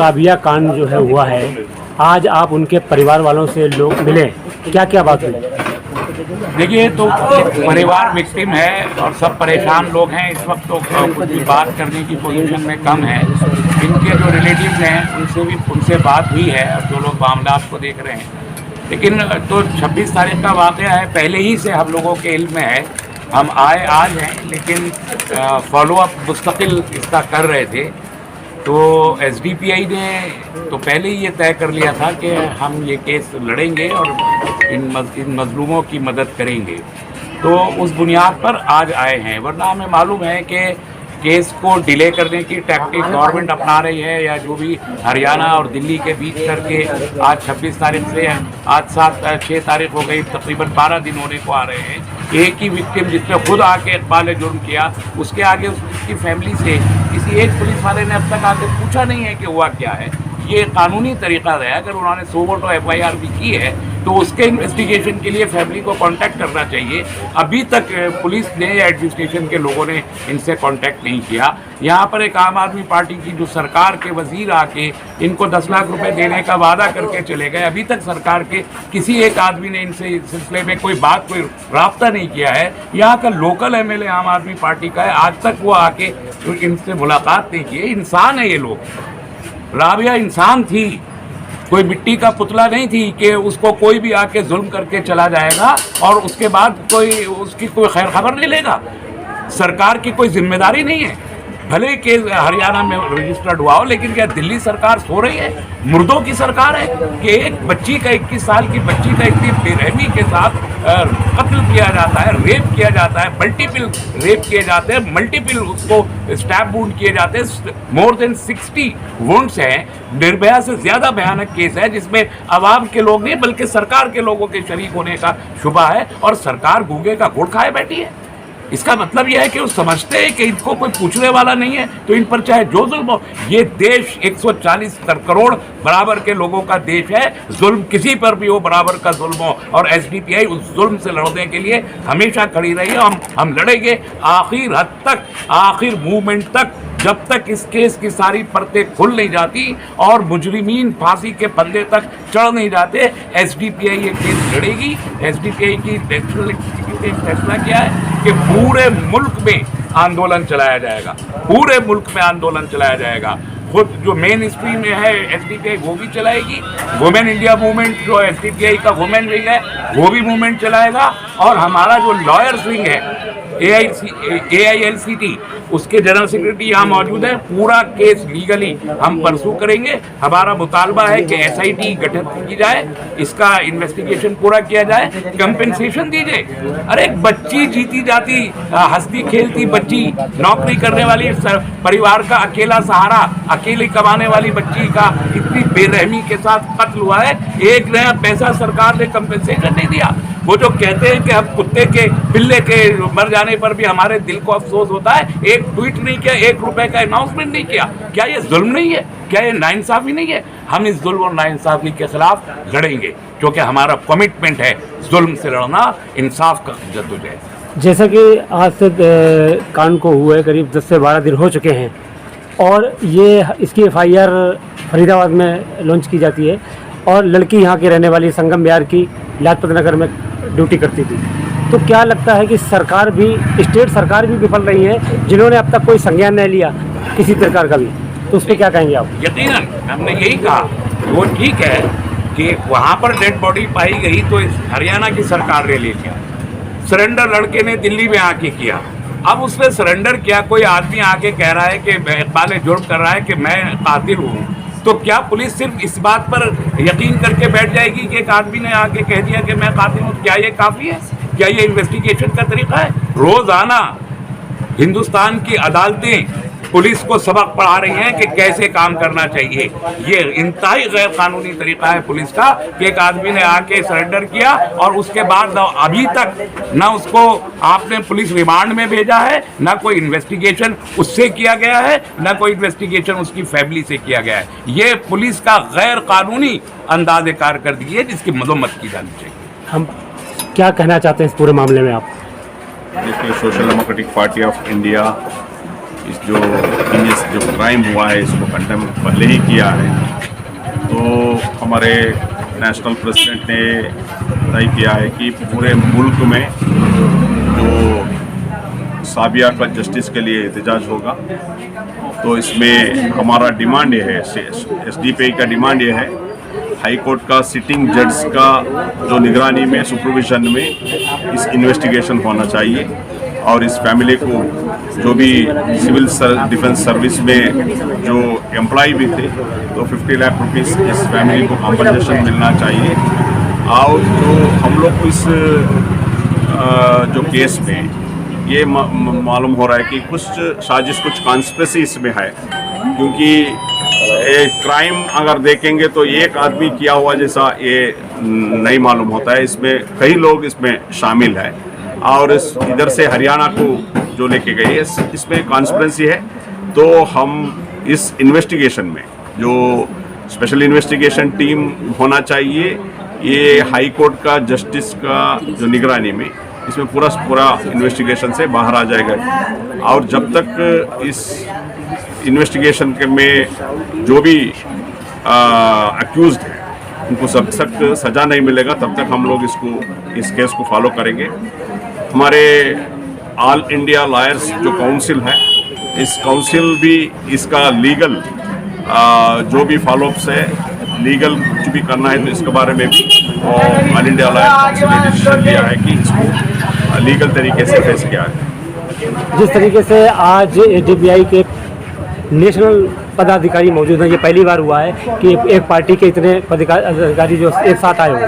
राबिया कांड जो है हुआ है, आज आप उनके परिवार वालों से लोग मिले, क्या क्या बात हुई? देखिए, तो परिवार विक्टिम है और सब परेशान लोग हैं इस वक्त, तो कुछ भी बात करने की पोजीशन में कम है। इनके जो रिलेटिव्स हैं उनसे बात हुई है और जो लोग मामला को देख रहे हैं। लेकिन तो 26 तारीख का वाक़या है, पहले ही से हम लोगों के इल्म में है। हम आए आज हैं, लेकिन फॉलोअप मुस्तकिल इसका कर रहे थे। तो एसडीपीआई ने तो पहले ही ये तय कर लिया था कि हम ये केस लड़ेंगे और इन मजलूमों की मदद करेंगे। तो उस बुनियाद पर आज आए हैं, वरना हमें मालूम है कि केस को डिले करने की टैक्टिक गवर्नमेंट अपना रही है, या जो भी हरियाणा और दिल्ली के बीच करके आज 26 तारीख से आज 6 तारीख हो गई, तकरीबन 12 दिन होने को आ रहे हैं। एक ही विक्टिम जिसने खुद आके इकबाल जुर्म किया, उसके आगे उसकी फैमिली से किसी एक पुलिस वाले ने अब तक आके पूछा नहीं है कि हुआ क्या है। ये कानूनी तरीका है, अगर उन्होंने सोवोटो एफआईआर भी की है तो उसके इन्वेस्टिगेशन के लिए फैमिली को कांटेक्ट करना चाहिए। अभी तक पुलिस ने या एडमिनिस्ट्रेशन के लोगों ने इनसे कांटेक्ट नहीं किया। यहाँ पर एक आम आदमी पार्टी की जो सरकार के वजीर आके इनको 10 लाख रुपए देने का वादा करके चले गए, अभी तक सरकार के किसी एक आदमी ने इनसे इस सिलसिले में कोई राब्ता नहीं किया है। यहाँ का लोकल एमएलए आम आदमी पार्टी का है, आज तक वो आके इनसे मुलाकात नहीं की है। इंसान है ये लोग, राबिया इंसान थी, कोई मिट्टी का पुतला नहीं थी कि उसको कोई भी आके जुल्म करके चला जाएगा और उसके बाद कोई उसकी कोई खैर खबर नहीं लेगा। सरकार की कोई जिम्मेदारी नहीं है, भले के हरियाणा में रजिस्टर्ड हुआ हो, लेकिन क्या दिल्ली सरकार सो रही है? मुर्दों की सरकार है कि एक बच्ची का 21 साल की बच्ची का इतनी बेरहमी के साथ कत्ल किया जाता है, रेप किया जाता है, मल्टीपल रेप किए जाते हैं, मल्टीपल उसको स्टैब वुंड किए जाते हैं। मोर देन 60 वुंड्स हैं। निर्भया से ज़्यादा भयानक केस है जिसमें आवाम के लोग नहीं बल्कि सरकार के लोगों के शरीक होने का शुबा है, और सरकार गूंगे का गुड़ खाए बैठी है। इसका मतलब यह है कि वो समझते हैं कि इनको कोई पूछने वाला नहीं है, तो इन पर चाहे जो जुल्म हो। ये देश 140 करोड़ बराबर के लोगों का देश है, जुल्म किसी पर भी हो बराबर का जुल्म हो, और एसडीपीआई उस जुल्म से लड़ने के लिए हमेशा खड़ी रही है। हम लड़ेंगे आखिर हद तक, आखिर मूवमेंट तक, जब तक इस केस की सारी परतें खुल नहीं जाती और मुजरिमीन फांसी के फंदे तक चढ़ नहीं जाते। एसडीपीआई ये केस लड़ेगी। एसडीपीआई की फैसला किया है कि पूरे मुल्क में आंदोलन चलाया जाएगा, पूरे मुल्क में आंदोलन चलाया जाएगा। खुद जो मेन स्ट्रीम में है एसडीपीआई वो भी चलाएगी, वुमेन इंडिया मूवमेंट जो एसडीपीआई का वुमेन विंग है वो भी मूवमेंट चलाएगा, और हमारा जो लॉयर्स विंग है AILCT उसके जनरल सेक्रेटरी यहाँ मौजूद है। पूरा केस लीगली हम परसू करेंगे। हमारा मुतालबा है कि SIT गठित की जाए, इसका इन्वेस्टिगेशन पूरा किया जाए, कंपेंसेशन दी जाए। अरे एक बच्ची जीती जाती हंसती खेलती बच्ची, नौकरी करने वाली परिवार का अकेला सहारा, अकेली कमाने वाली बच्ची का इतनी बेरहमी के साथ कत्ल हुआ है, एक नया पैसा सरकार ने कंपेंसेशन नहीं दिया। वो जो कहते हैं कि हम कुत्ते के बिल्ले के मर जाने पर भी हमारे दिल को अफसोस होता है, एक ट्वीट नहीं किया, 1 रुपए का अनाउंसमेंट नहीं किया। क्या ये जुल्म नहीं है? क्या ये नाइंसाफी नहीं है? हम इस जुल्म और नाइंसाफी के खिलाफ लड़ेंगे, क्योंकि हमारा कमिटमेंट है जुल्म से लड़ना, इंसाफ का जद्दोजहद। जैसा कि आज से कांड को हुए करीब 10 से 12 दिन हो चुके हैं, और ये इसकी FIR फरीदाबाद में लॉन्च की जाती है, और लड़की यहाँ की रहने वाली संगम बिहार की लाजपत नगर में ड्यूटी करती थी। तो क्या लगता है कि सरकार भी, स्टेट सरकार भी विफल रही है, जिन्होंने अब तक कोई संज्ञान नहीं लिया किसी प्रकार का भी, तो उस पर क्या कहेंगे आप? यकीनन हमने यही कहा, वो ठीक है कि वहाँ पर डेड बॉडी पाई गई तो हरियाणा की सरकार ने ले लिया। सरेंडर लड़के ने दिल्ली में आके किया। अब उसने सरेंडर किया, कोई आदमी आके कह रहा है कि इकबाल जुर्म कर रहा है कि मैं कातिल हूँ, तो क्या पुलिस सिर्फ इस बात पर यकीन करके बैठ जाएगी कि एक आदमी ने आके कह दिया कि मैं कातिल हूँ? क्या ये काफ़ी है? क्या ये इन्वेस्टिगेशन का तरीका है? रोज़ाना हिंदुस्तान की अदालतें पुलिस को सबक पढ़ा रही हैं कि कैसे काम करना चाहिए। ये इंतहाई गैर कानूनी तरीका है पुलिस का कि एक आदमी ने आके सरेंडर किया और उसके बाद अभी तक ना उसको आपने पुलिस रिमांड में भेजा है, ना कोई इन्वेस्टिगेशन उससे किया गया है, ना कोई इन्वेस्टिगेशन उसकी फैमिली से किया गया है। ये पुलिस का गैर कानूनी अंदाज़े कारकर्दगी है जिसकी मजम्मत की जानी चाहिए। हम क्या कहना चाहते हैं इस पूरे मामले में आप? देखिए, social democratic party of India इस जो क्राइम हुआ है इसको कंडेम पहले ही किया है। तो हमारे नेशनल प्रेसिडेंट ने तय किया है कि पूरे मुल्क में जो साबिया का जस्टिस के लिए एहतजाज होगा। तो इसमें हमारा डिमांड ये है, एसडीपीआई का डिमांड ये है, हाई कोर्ट का सिटिंग जज का जो निगरानी में सुपरविजन में इस इन्वेस्टिगेशन होना चाहिए और इस फैमिली को जो भी सिविल डिफेंस सर्विस में जो एम्प्लॉय भी थे तो 50 लाख रुपीस इस फैमिली को कॉम्पनसेशन मिलना चाहिए। और जो हम लोग को इस जो केस में ये मालूम हो रहा है कि कुछ साजिश, कुछ कॉन्स्पिरेसी इसमें है, क्योंकि एक क्राइम अगर देखेंगे तो एक आदमी किया हुआ जैसा ये नहीं मालूम होता है, इसमें कई लोग इसमें शामिल है। और इधर से हरियाणा को जो लेके गए इसमें कॉन्स्पिरेसी है। तो हम इस इन्वेस्टिगेशन में जो स्पेशल इन्वेस्टिगेशन टीम होना चाहिए, ये हाई कोर्ट का जस्टिस का जो निगरानी में इसमें पूरा इन्वेस्टिगेशन से बाहर आ जाएगा। और जब तक इस इन्वेस्टिगेशन के में जो भी अक्यूज्ड है उनको सब तक सज़ा नहीं मिलेगा तब तक हम लोग इस केस को फॉलो करेंगे। हमारे ऑल इंडिया लॉयर्स जो काउंसिल है, इस काउंसिल भी इसका लीगल जो भी फॉलोअप्स है, लीगल कुछ भी करना है तो इसके बारे में भी ऑल इंडिया लॉयर काउंसिल ने डिसीजन लिया है कि इसको लीगल तरीके से फेस किया है। जिस तरीके से आज एसडीपीआई के नेशनल पदाधिकारी मौजूद हैं, ये पहली बार हुआ है कि एक पार्टी के इतने पदाधिकारी जो एक साथ आए हुए,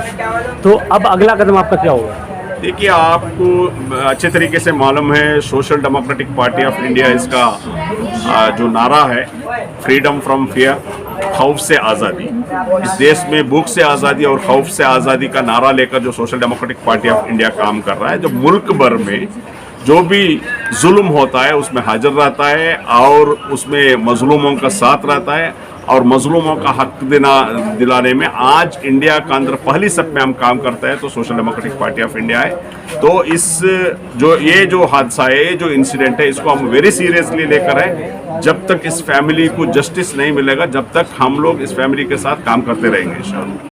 तो अब अगला कदम आपका क्या होगा? देखिए, आपको अच्छे तरीके से मालूम है social democratic party of India इसका जो नारा है, फ्रीडम फ्रॉम फियर, खौफ से आज़ादी। इस देश में भूख से आज़ादी और खौफ से आज़ादी का नारा लेकर जो social democratic party of India काम कर रहा है, जो मुल्क भर में जो भी जुल्म होता है उसमें हाजिर रहता है और उसमें मजलूमों का साथ रहता है और मजलूमों का हक दिलाने में आज इंडिया का अंदर पहली सब में हम काम करते हैं तो social democratic party of India है। तो ये जो हादसा है, जो इंसिडेंट है, इसको हम वेरी सीरियसली लेकर है। जब तक इस फैमिली को जस्टिस नहीं मिलेगा, जब तक हम लोग इस फैमिली के साथ काम करते रहेंगे इंशाअल्लाह।